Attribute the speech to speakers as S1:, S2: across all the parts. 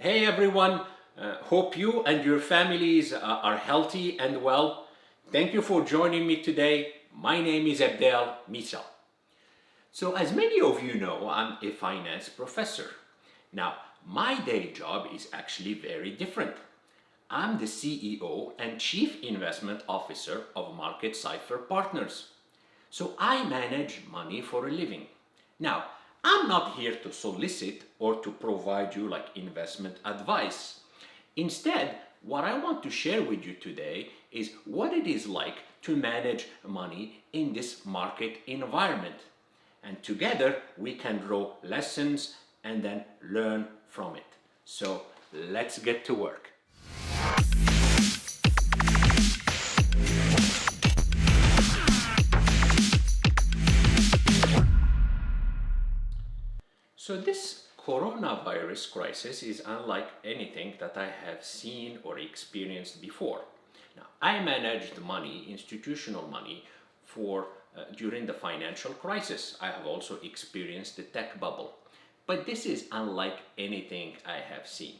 S1: Hey everyone, hope you and your families are healthy and well. Thank you for joining me today. My name is Abdel Misa. So as many of you know, I'm a finance professor. Now, my day job is actually very different. I'm the CEO and Chief Investment Officer of Market Cipher Partners. So I manage money for a living. Now, I'm not here to solicit or to provide you like investment advice. Instead, what I want to share with you today is what it is like to manage money in this market environment. And together we can draw lessons and then learn from it. So let's get to work. So this coronavirus crisis is unlike anything that I have seen or experienced before. Now, I managed money, institutional money, for during the financial crisis. I have also experienced the tech bubble. But this is unlike anything I have seen.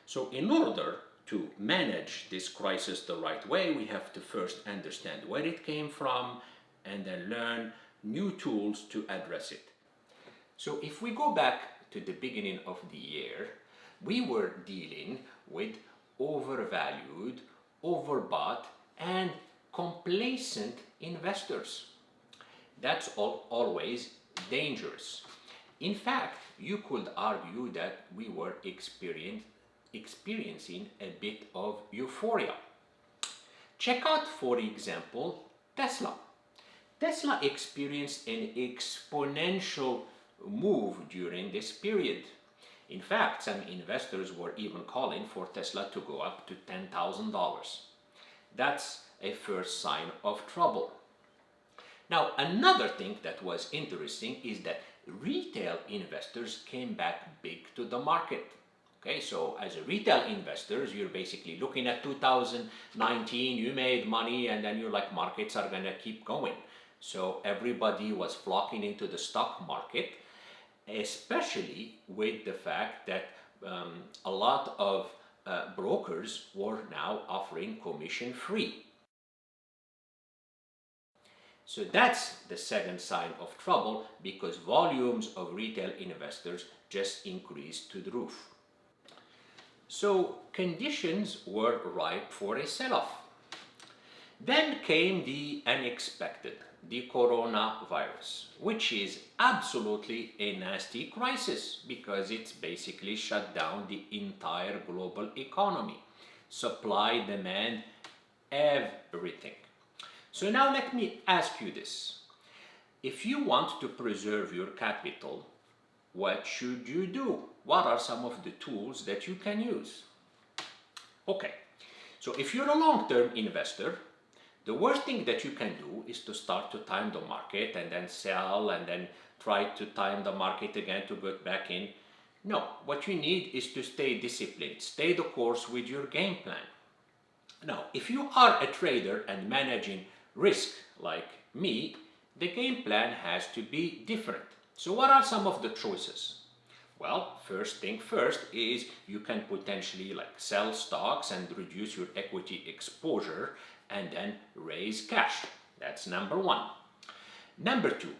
S1: So in order to manage this crisis the right way, we have to first understand where it came from and then learn new tools to address it. So if we go back to the beginning of the year, we were dealing with overvalued, overbought, and complacent investors. That's always dangerous. In fact, you could argue that we were experiencing a bit of euphoria. Check out, for example, Tesla. Tesla experienced an exponential move during this period. In fact, some investors were even calling for Tesla to go up to $10,000. That's a first sign of trouble. Now, another thing that was interesting is that retail investors came back big to the market. Okay, so as a retail investors, you're basically looking at 2019, you made money, and then you're like, markets are gonna keep going. So everybody was flocking into the stock market, especially with the fact that a lot of brokers were now offering commission-free. So that's the second sign of trouble, because volumes of retail investors just increased to the roof. So conditions were ripe for a sell-off. Then came the unexpected, the coronavirus, which is absolutely a nasty crisis because it's basically shut down the entire global economy. Supply, demand, everything. So now let me ask you this. If you want to preserve your capital, what should you do? What are some of the tools that you can use? Okay, so if you're a long-term investor, the worst thing that you can do is to start to time the market and then sell and then try to time the market again to get back in. No, what you need is to stay disciplined, stay the course with your game plan. Now, if you are a trader and managing risk like me, the game plan has to be different. So what are some of the choices? Well, first thing first is you can potentially like sell stocks and reduce your equity exposure and then raise cash. That's number one. Number two,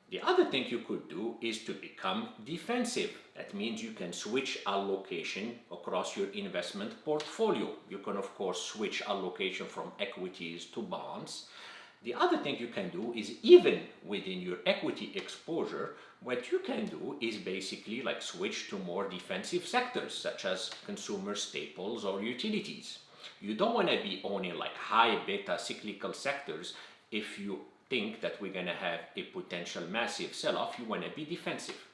S1: the other thing you could do is to become defensive. That means you can switch allocation across your investment portfolio. You can, of course, switch allocation from equities to bonds. The other thing you can do is, even within your equity exposure, what you can do is basically like switch to more defensive sectors such as consumer staples or utilities. You don't want to be owning like high beta cyclical sectors. If you think that we're going to have a potential massive sell-off, you want to be defensive.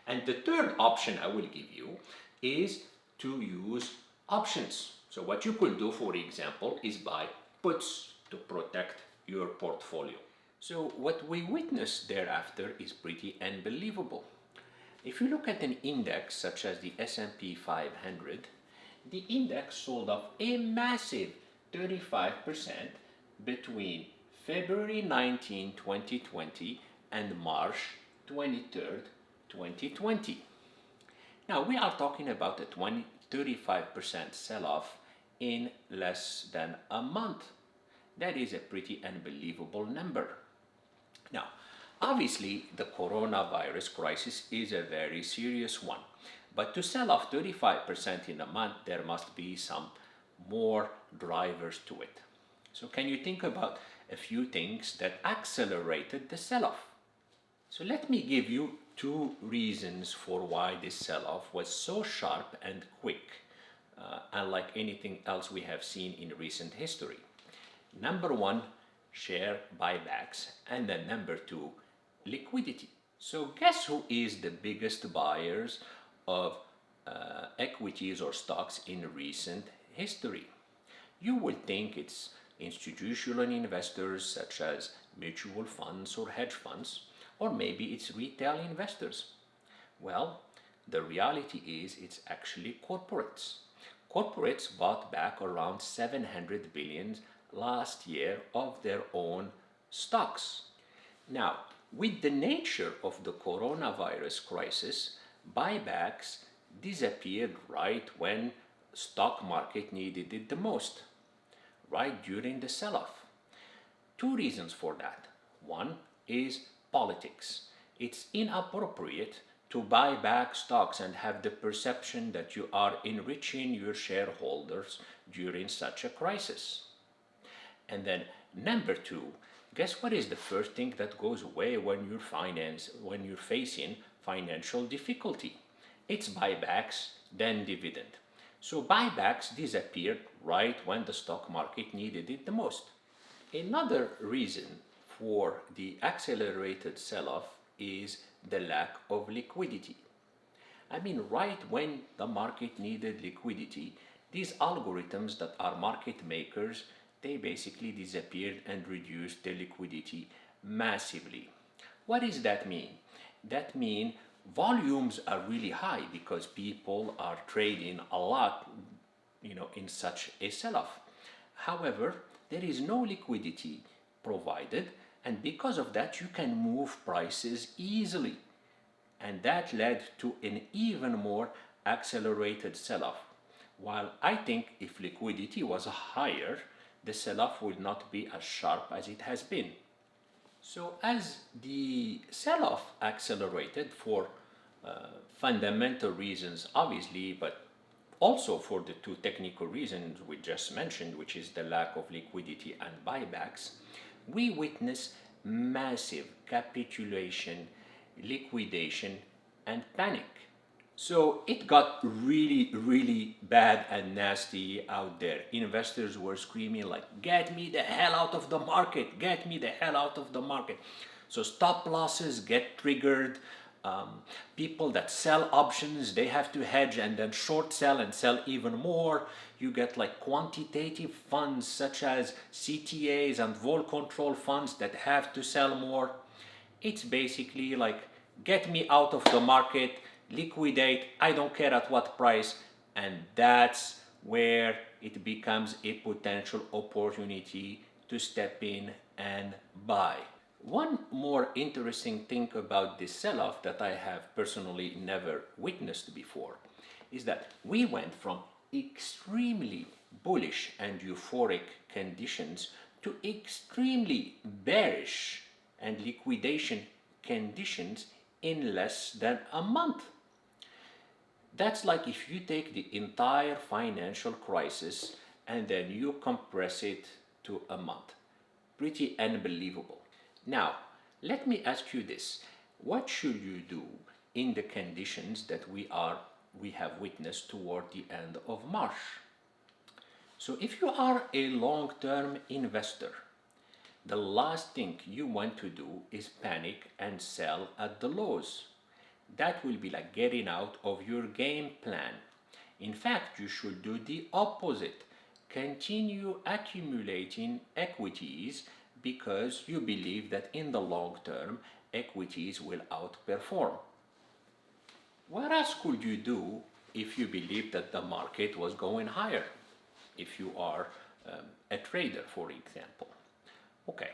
S1: And the third option I will give you is to use options. So what you could do, for example, is buy puts to protect your portfolio. So what we witnessed thereafter is pretty unbelievable. If you look at an index such as the S&P 500, the index sold off a massive 35% between February 19, 2020 and March 23rd, 2020. Now we are talking about a 35% sell-off in less than a month. That is a pretty unbelievable number. Now, obviously, the coronavirus crisis is a very serious one. But to sell off 35% in a month, there must be some more drivers to it. So can you think about a few things that accelerated the sell-off? So let me give you two reasons for why this sell-off was so sharp and quick, unlike anything else we have seen in recent history. Number one, share buybacks, and then number two, liquidity. So guess who is the biggest buyers of equities or stocks in recent history? You would think it's institutional investors such as mutual funds or hedge funds, or maybe it's retail investors. Well, the reality is it's actually corporates. Corporates bought back around 700 billion last year of their own stocks. Now, with the nature of the coronavirus crisis, buybacks disappeared right when stock market needed it the most, right during the sell-off. Two reasons for that. One is politics. It's inappropriate to buy back stocks and have the perception that you are enriching your shareholders during such a crisis. And then number two, guess what is the first thing that goes away when you're facing financial difficulty? It's buybacks, then dividend. So buybacks disappeared right when the stock market needed it the most. Another reason for the accelerated sell-off is the lack of liquidity. I mean, right when the market needed liquidity, these algorithms that are market makers, they basically disappeared and reduced the liquidity massively. What does that mean? That means volumes are really high because people are trading a lot, in such a sell-off. However, there is no liquidity provided, and because of that, you can move prices easily. And that led to an even more accelerated sell-off. While I think if liquidity was higher, the sell-off would not be as sharp as it has been. So as the sell-off accelerated for fundamental reasons, obviously, but also for the two technical reasons we just mentioned, which is the lack of liquidity and buybacks, we witnessed massive capitulation, liquidation, and panic. So it got really, really bad and nasty out there. Investors were screaming like, get me the hell out of the market, get me the hell out of the market. So stop losses get triggered. People that sell options, they have to hedge and then short sell and sell even more. You get like quantitative funds such as CTAs and vol control funds that have to sell more. It's basically like, get me out of the market, liquidate, I don't care at what price, and that's where it becomes a potential opportunity to step in and buy. One more interesting thing about this sell-off that I have personally never witnessed before is that we went from extremely bullish and euphoric conditions to extremely bearish and liquidation conditions in less than a month. That's like if you take the entire financial crisis and then you compress it to a month. Pretty unbelievable. Now, let me ask you this. What should you do in the conditions that we have witnessed toward the end of March? So if you are a long-term investor, the last thing you want to do is panic and sell at the lows. That will be like getting out of your game plan. In fact, you should do the opposite. Continue accumulating equities because you believe that in the long term, equities will outperform. What else could you do if you believe that the market was going higher? If you are a trader, for example. Okay,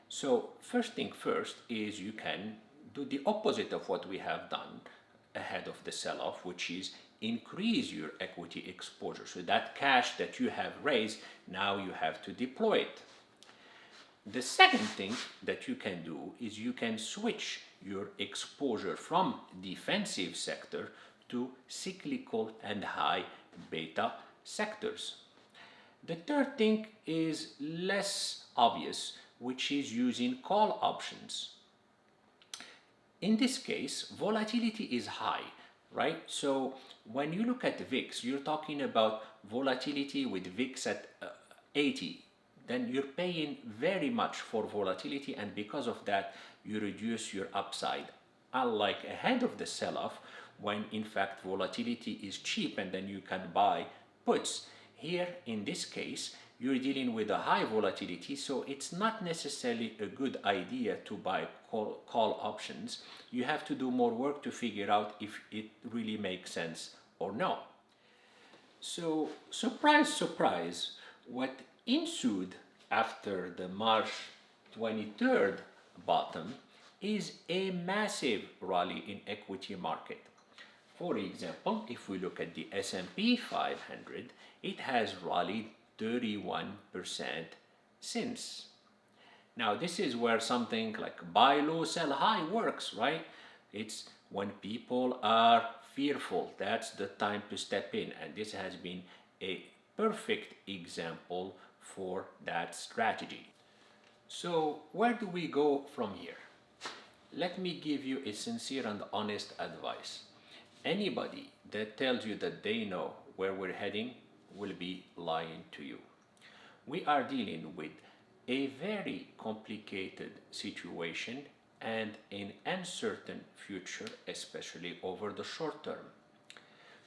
S1: so first thing first is you can do the opposite of what we have done. ahead of the sell-off, which is increase your equity exposure. So that cash that you have raised, now you have to deploy it. The second thing that you can do is you can switch your exposure from defensive sector to cyclical and high beta sectors. The third thing is less obvious, which is using call options. In this case, volatility is high, right? So when you look at the VIX, you're talking about volatility with VIX at 80. Then you're paying very much for volatility, and because of that, you reduce your upside. Unlike ahead of the sell-off, when in fact volatility is cheap and then you can buy puts. Here, in this case, you're dealing with a high volatility, so it's not necessarily a good idea to buy call options. You have to do more work to figure out if it really makes sense or no. So, surprise, surprise, what ensued after the March 23rd bottom is a massive rally in equity market. For example, if we look at the S&P 500, it has rallied 31% since. Now this is where something like buy low, sell high works, right? It's when people are fearful, that's the time to step in, and this has been a perfect example for that strategy. So where do we go from here? Let me give you a sincere and honest advice. Anybody that tells you that they know where we're heading will be lying to you. We are dealing with a very complicated situation and an uncertain future, especially over the short term.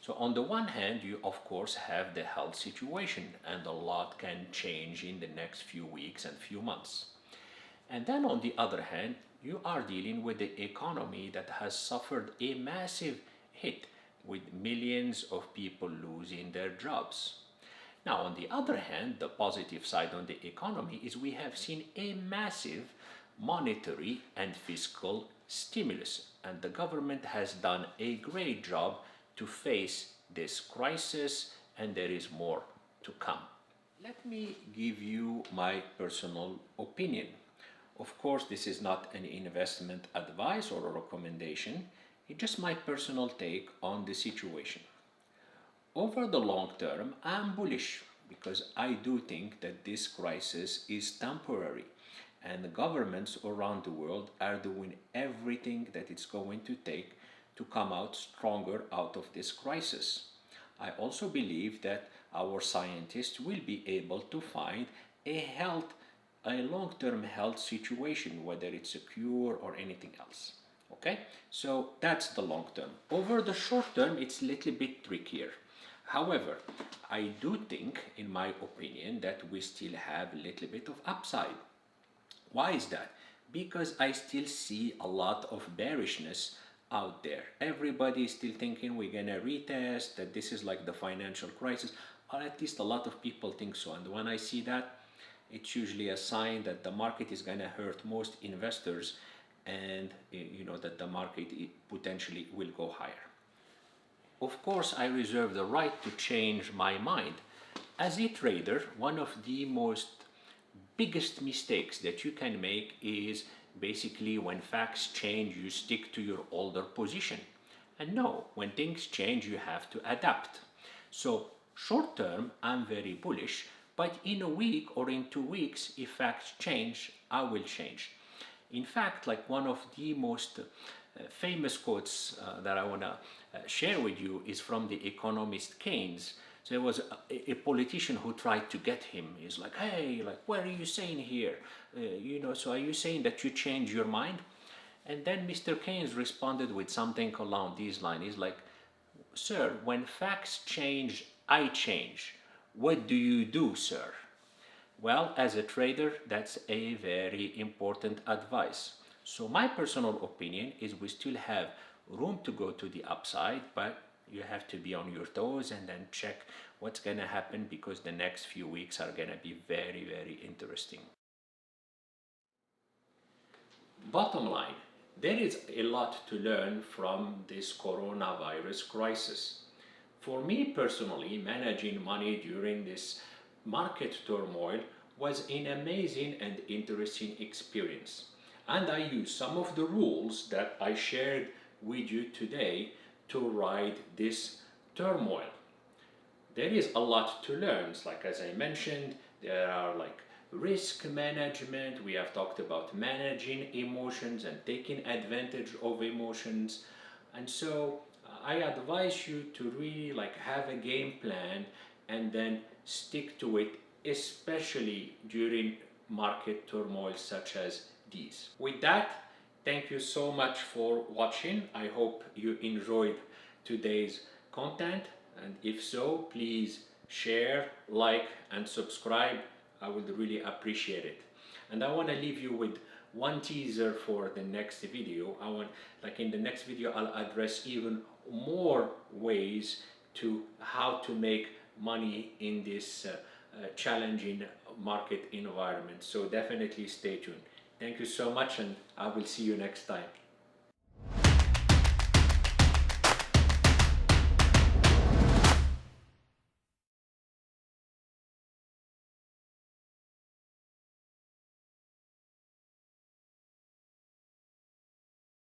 S1: So on the one hand, you of course have the health situation, and a lot can change in the next few weeks and few months. And then on the other hand, you are dealing with the economy that has suffered a massive hit, with millions of people losing their jobs. Now, on the other hand, the positive side on the economy is we have seen a massive monetary and fiscal stimulus, and the government has done a great job to face this crisis, and there is more to come. Let me give you my personal opinion. Of course, this is not an investment advice or a recommendation. It's just my personal take on the situation. Over the long term, I'm bullish because I do think that this crisis is temporary, and the governments around the world are doing everything that it's going to take to come out stronger out of this crisis. I also believe that our scientists will be able to find a long-term health situation, whether it's a cure or anything else. Okay, so that's the long term. Over the short term, it's a little bit trickier. However, I do think, in my opinion, that we still have a little bit of upside. Why is that? Because I still see a lot of bearishness out there. Everybody is still thinking we're gonna retest, that this is like the financial crisis, or at least a lot of people think so. And when I see that, it's usually a sign that the market is gonna hurt most investors, and that the market potentially will go higher. Of course, I reserve the right to change my mind. As a trader, one of the biggest mistakes that you can make is basically when facts change, you stick to your older position. And no, when things change, you have to adapt. So short term, I'm very bullish, but in a week or in 2 weeks, if facts change, I will change. In fact, like one of the most famous quotes that I want to share with you is from the economist Keynes. So there was a politician who tried to get him. He's like, hey, like, what are you saying here? So are you saying that you change your mind? And then Mr. Keynes responded with something along these lines. He's like, sir, when facts change, I change. What do you do, sir? Well, as a trader, that's a very important advice. So my personal opinion is we still have room to go to the upside, but you have to be on your toes and then check what's going to happen, because the next few weeks are going to be very, very interesting. Bottom line, there is a lot to learn from this coronavirus crisis. For me personally, managing money during this market turmoil was an amazing and interesting experience. And I used some of the rules that I shared with you today to ride this turmoil. There is a lot to learn. Like as I mentioned, there are like risk management. We have talked about managing emotions and taking advantage of emotions. And so I advise you to really like have a game plan and then stick to it, especially during market turmoil such as these. With that, thank you so much for watching. I hope you enjoyed today's content, and if so, please share, like, and subscribe. I would really appreciate it. And I want to leave you with one teaser for the next video. Like in the next video, I'll address even more ways to how to make money in this challenging market environment. So definitely stay tuned. Thank you so much, and I will see you next time.